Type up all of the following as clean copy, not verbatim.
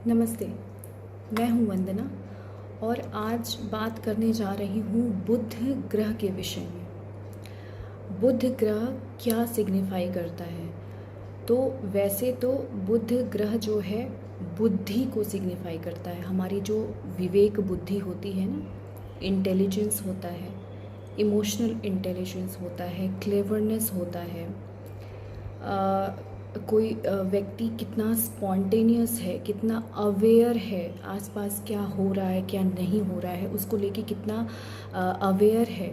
नमस्ते। मैं हूँ वंदना और आज बात करने जा रही हूँ बुध ग्रह के विषय में। बुध ग्रह क्या सिग्निफाई करता है? तो वैसे तो बुध ग्रह जो है बुद्धि को सिग्निफाई करता है। हमारी जो विवेक बुद्धि होती है ना, इंटेलिजेंस होता है, इमोशनल इंटेलिजेंस होता है, क्लेवरनेस होता है। कोई व्यक्ति कितना स्पॉन्टेनियस है, कितना अवेयर है, आसपास क्या हो रहा है क्या नहीं हो रहा है उसको लेके कितना अवेयर है,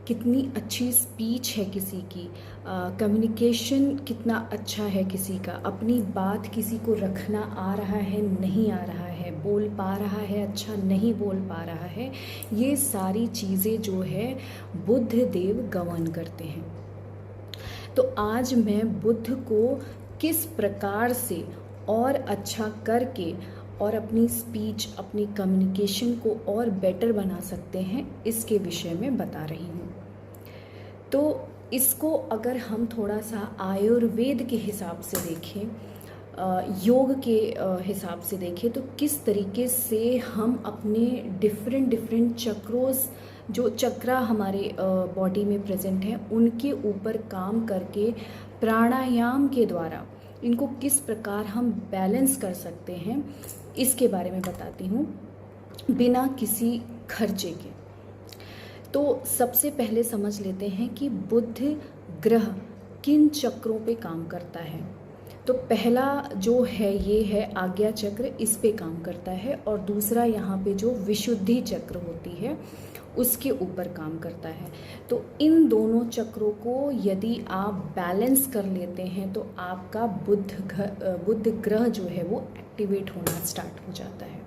कितनी अच्छी स्पीच है किसी की, कम्युनिकेशन कितना अच्छा है किसी का, अपनी बात किसी को रखना आ रहा है नहीं आ रहा है, बोल पा रहा है अच्छा नहीं बोल पा रहा है, ये सारी चीज़ें जो है बुध देव गवर्न करते हैं। तो आज मैं बुध को किस प्रकार से और अच्छा करके और अपनी स्पीच, अपनी कम्युनिकेशन को और बेटर बना सकते हैं इसके विषय में बता रही हूँ। तो इसको अगर हम थोड़ा सा आयुर्वेद के हिसाब से देखें, योग के हिसाब से देखें, तो किस तरीके से हम अपने डिफरेंट चक्रों, जो चक्रा हमारे बॉडी में प्रेजेंट हैं उनके ऊपर काम करके प्राणायाम के द्वारा इनको किस प्रकार हम बैलेंस कर सकते हैं, इसके बारे में बताती हूँ बिना किसी खर्चे के। तो सबसे पहले समझ लेते हैं कि बुध ग्रह किन चक्रों पे काम करता है। तो पहला जो है ये है आज्ञा चक्र, इस पे काम करता है, और दूसरा यहाँ पे जो विशुद्धि चक्र होती है उसके ऊपर काम करता है। तो इन दोनों चक्रों को यदि आप बैलेंस कर लेते हैं तो आपका बुध ग्रह जो है वो एक्टिवेट होना स्टार्ट हो जाता है।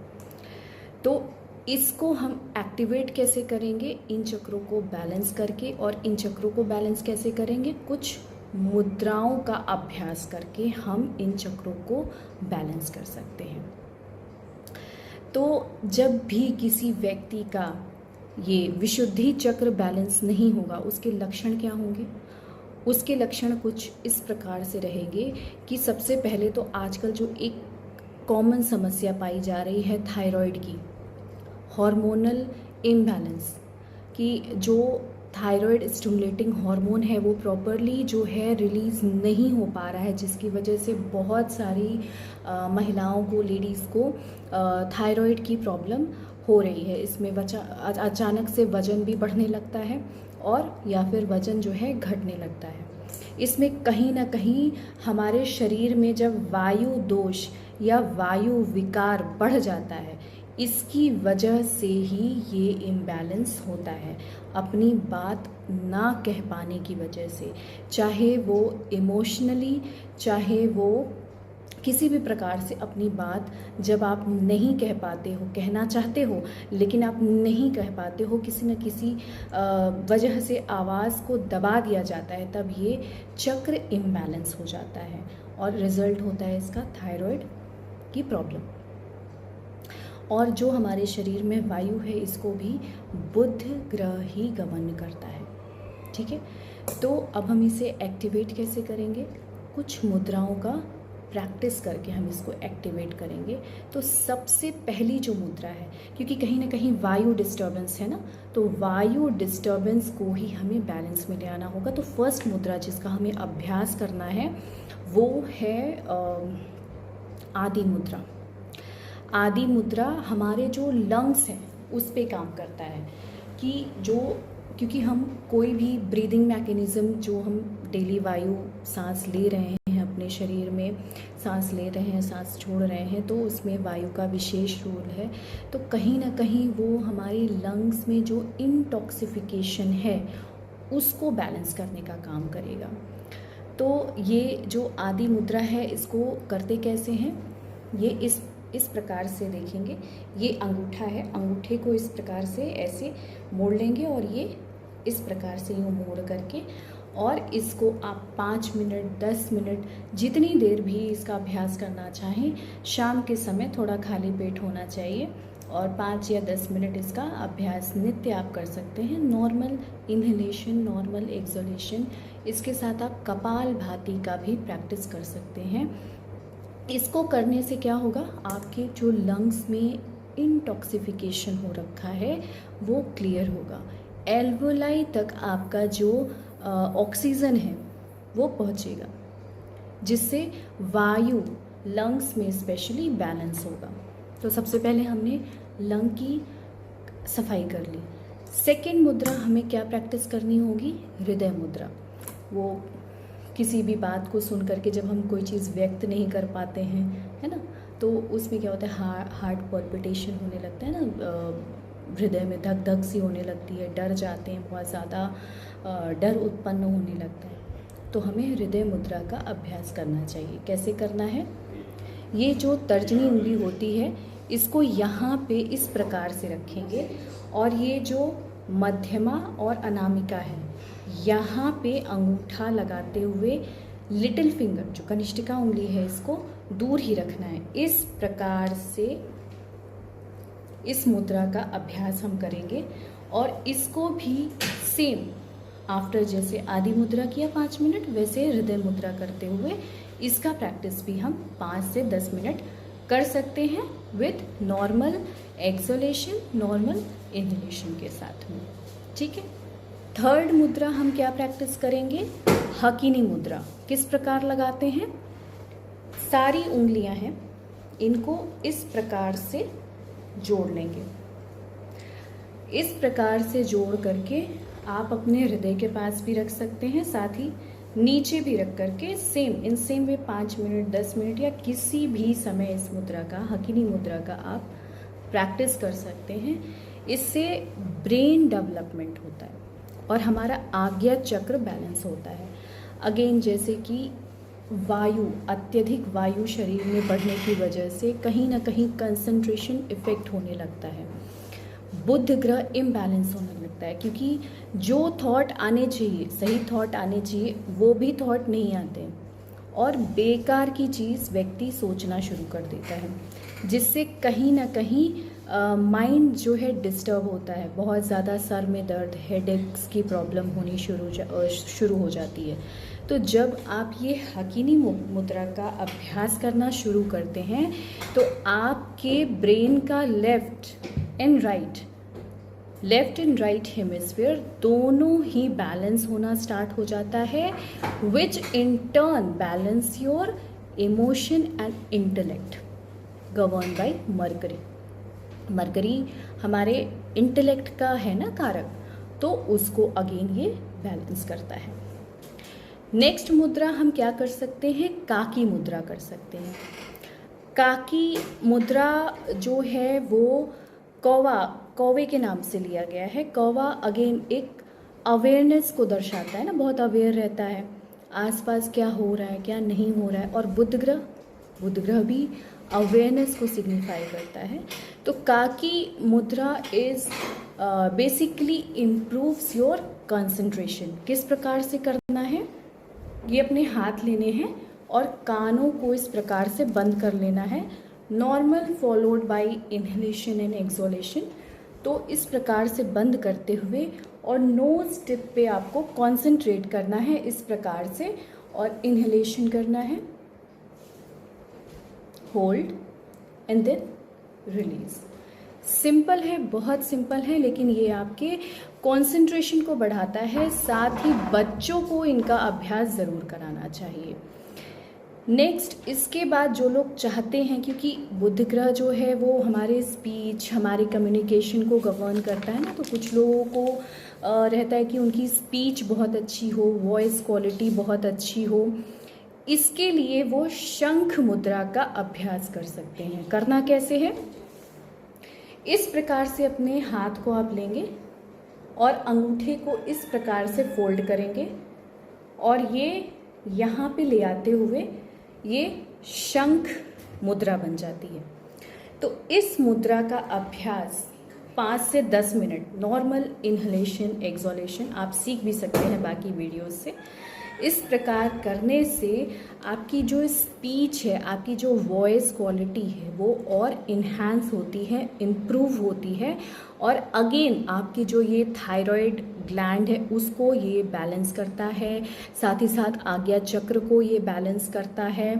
तो इसको हम एक्टिवेट कैसे करेंगे? इन चक्रों को बैलेंस करके। और इन चक्रों को बैलेंस कैसे करेंगे? कुछ मुद्राओं का अभ्यास करके हम इन चक्रों को बैलेंस कर सकते हैं। तो जब भी किसी व्यक्ति का ये विशुद्धि चक्र बैलेंस नहीं होगा, उसके लक्षण क्या होंगे? उसके लक्षण कुछ इस प्रकार से रहेंगे कि सबसे पहले तो आजकल जो एक कॉमन समस्या पाई जा रही है थायराइड की, हार्मोनल इम्बैलेंस, कि जो थायराइड स्टिमुलेटिंग हार्मोन है वो प्रॉपरली जो है रिलीज़ नहीं हो पा रहा है, जिसकी वजह से बहुत सारी महिलाओं को, लेडीज़ को थायराइड की प्रॉब्लम हो रही है। इसमें अचानक से वज़न भी बढ़ने लगता है और या फिर वज़न जो है घटने लगता है। इसमें कहीं ना कहीं हमारे शरीर में जब वायु दोष या वायु विकार बढ़ जाता है, इसकी वजह से ही ये इम्बैलेंस होता है। अपनी बात ना कह पाने की वजह से, चाहे वो इमोशनली, चाहे वो किसी भी प्रकार से अपनी बात जब आप नहीं कह पाते हो, कहना चाहते हो लेकिन आप नहीं कह पाते हो, किसी न किसी वजह से आवाज़ को दबा दिया जाता है, तब ये चक्र इम्बैलेंस हो जाता है और रिज़ल्ट होता है इसका थायराइड की प्रॉब्लम। और जो हमारे शरीर में वायु है इसको भी बुध ग्रह ही गवर्न करता है। ठीक है, तो अब हम इसे एक्टिवेट कैसे करेंगे? कुछ मुद्राओं का प्रैक्टिस करके हम इसको एक्टिवेट करेंगे। तो सबसे पहली जो मुद्रा है, क्योंकि कहीं ना कहीं वायु डिस्टर्बेंस है ना, तो वायु डिस्टर्बेंस को ही हमें बैलेंस में ले आना होगा। तो फर्स्ट मुद्रा जिसका हमें अभ्यास करना है वो है आदि मुद्रा। आदि मुद्रा हमारे जो लंग्स हैं उस पे काम करता है, कि क्योंकि हम कोई भी ब्रीदिंग मैकेनिज़्म, जो हम डेली वायु सांस ले रहे हैं, अपने शरीर में सांस ले रहे हैं, सांस छोड़ रहे हैं, तो उसमें वायु का विशेष रोल है। तो कहीं ना कहीं वो हमारी लंग्स में जो इनटॉक्सिफिकेशन है उसको बैलेंस करने का काम करेगा। तो ये जो आदि मुद्रा है इसको करते कैसे हैं? ये इस प्रकार से देखेंगे। ये अंगूठा है, अंगूठे को इस प्रकार से ऐसे मोड़ लेंगे और ये इस प्रकार से यूँ मोड़ करके, और इसको आप 5 मिनट 10 मिनट जितनी देर भी इसका अभ्यास करना चाहें, शाम के समय थोड़ा खाली पेट होना चाहिए और 5 या 10 मिनट इसका अभ्यास नित्य आप कर सकते हैं। नॉर्मल इन्हेलेशन, नॉर्मल एक्सहेलेशन, इसके साथ आप कपाल भाती का भी प्रैक्टिस कर सकते हैं। इसको करने से क्या होगा, आपके जो लंग्स में इंटॉक्सिफिकेशन हो रखा है वो क्लियर होगा। एल्वोलाई तक आपका जो ऑक्सीजन है वो पहुंचेगा, जिससे वायु लंग्स में स्पेशली बैलेंस होगा। तो सबसे पहले हमने लंग की सफाई कर ली। सेकेंड मुद्रा हमें क्या प्रैक्टिस करनी होगी, हृदय मुद्रा। वो किसी भी बात को सुन करके जब हम कोई चीज़ व्यक्त नहीं कर पाते हैं, है ना, तो उसमें क्या होता है, हार्ट पल्पिटेशन होने लगता है ना, हृदय में धक धक सी होने लगती है, डर जाते हैं, बहुत ज़्यादा डर उत्पन्न होने लगता है। तो हमें हृदय मुद्रा का अभ्यास करना चाहिए। कैसे करना है, ये जो तर्जनी उंगली होती है इसको यहाँ पे इस प्रकार से रखेंगे, और ये जो मध्यमा और अनामिका है यहाँ पे अंगूठा लगाते हुए लिटिल फिंगर जो कनिष्ठिका उंगली है इसको दूर ही रखना है। इस प्रकार से इस मुद्रा का अभ्यास हम करेंगे, और इसको भी सेम आफ्टर जैसे आदि मुद्रा किया 5 मिनट, वैसे हृदय मुद्रा करते हुए इसका प्रैक्टिस भी हम 5 से 10 मिनट कर सकते हैं विथ नॉर्मल एक्सोलेशन, नॉर्मल इनहेलेशन के साथ में। ठीक है। थर्ड मुद्रा हम क्या प्रैक्टिस करेंगे, हकीनी मुद्रा। किस प्रकार लगाते हैं, सारी उंगलियां हैं, इनको इस प्रकार से जोड़ लेंगे। इस प्रकार से जोड़ करके आप अपने हृदय के पास भी रख सकते हैं, साथ ही नीचे भी रख करके same in same way 5 minute 10 minute या किसी भी समय इस मुद्रा का, हकीनी मुद्रा का आप प्रैक्टिस कर सकते हैं। इससे ब्रेन डेवलपमेंट होता है और हमारा आज्ञा चक्र बैलेंस होता है। अगेन जैसे कि वायु, अत्यधिक वायु शरीर में बढ़ने की वजह से कहीं ना कहीं कंसंट्रेशन इफेक्ट होने लगता है, बुध ग्रह इम्बैलेंस होने लगता है, क्योंकि जो थॉट आने चाहिए, सही थॉट आने चाहिए, वो भी थॉट नहीं आते और बेकार की चीज़ व्यक्ति सोचना शुरू कर देता है, जिससे कहीं ना कहीं माइंड जो है डिस्टर्ब होता है। बहुत ज़्यादा सर में दर्द, हेडेक्स की प्रॉब्लम होनी शुरू हो जाती है। तो जब आप ये हकीनी मुद्रा का अभ्यास करना शुरू करते हैं तो आपके ब्रेन का लेफ्ट एंड राइट हेमिस्फीयर दोनों ही बैलेंस होना स्टार्ट हो जाता है, which in turn balance your emotion and intellect govern by Mercury. Mercury हमारे इंटेलेक्ट का है ना कारक, तो उसको अगेन ये बैलेंस करता है। नेक्स्ट मुद्रा हम क्या कर सकते हैं, काकी मुद्रा कर सकते हैं। काकी मुद्रा जो है वो कौवे के नाम से लिया गया है। कौवा अगेन एक अवेयरनेस को दर्शाता है ना, बहुत अवेयर रहता है आसपास क्या हो रहा है क्या नहीं हो रहा है। और बुध ग्रह भी अवेयरनेस को सिग्निफाई करता है। तो काकी मुद्रा is basically improves your concentration. किस प्रकार से करना है, ये अपने हाथ लेने हैं और कानों को इस प्रकार से बंद कर लेना है, normal followed by inhalation and एक्सोलेशन। तो इस प्रकार से बंद करते हुए और नोज टिप पे आपको कंसंट्रेट करना है इस प्रकार से, और इनहेलेशन करना है, hold and then release. Simple है, बहुत सिंपल है, लेकिन ये आपके कंसंट्रेशन को बढ़ाता है। साथ ही बच्चों को इनका अभ्यास ज़रूर कराना चाहिए। नेक्स्ट इसके बाद जो लोग चाहते हैं, क्योंकि बुध ग्रह जो है वो हमारे स्पीच, हमारे कम्युनिकेशन को गवर्न करता है ना, तो कुछ लोगों को रहता है कि उनकी स्पीच बहुत अच्छी हो, वॉइस क्वालिटी बहुत अच्छी हो। इसके लिए वो शंख मुद्रा का अभ्यास कर सकते हैं। करना कैसे है, इस प्रकार से अपने हाथ को आप लेंगे और अंगूठे को इस प्रकार से फोल्ड करेंगे और ये यहाँ पे ले आते हुए ये शंख मुद्रा बन जाती है। तो इस मुद्रा का अभ्यास 5 से 10 मिनट नॉर्मल इनहेलेशन एक्सोलेशन आप सीख भी सकते हैं बाकी वीडियोस से। इस प्रकार करने से आपकी जो स्पीच है, आपकी जो वॉइस क्वालिटी है वो और इन्हांस होती है, इम्प्रूव होती है, और अगेन आपकी जो ये थायराइड ग्लैंड है उसको ये बैलेंस करता है, साथ ही साथ आज्ञा चक्र को ये बैलेंस करता है।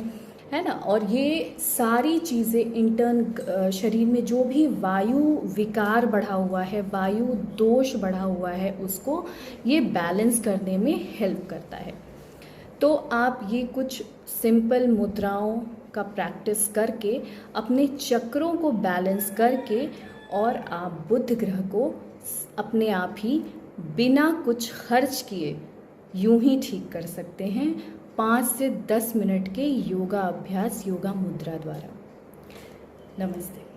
है ना। और ये सारी चीज़ें इंटर्न शरीर में जो भी वायु विकार बढ़ा हुआ है, वायु दोष बढ़ा हुआ है, उसको ये बैलेंस करने में हेल्प करता है। तो आप ये कुछ सिंपल मुद्राओं का प्रैक्टिस करके अपने चक्रों को बैलेंस करके और आप बुध ग्रह को अपने आप ही बिना कुछ खर्च किए यूं ही ठीक कर सकते हैं 5 से 10 मिनट के योगा अभ्यास, योगा मुद्रा द्वारा। नमस्ते।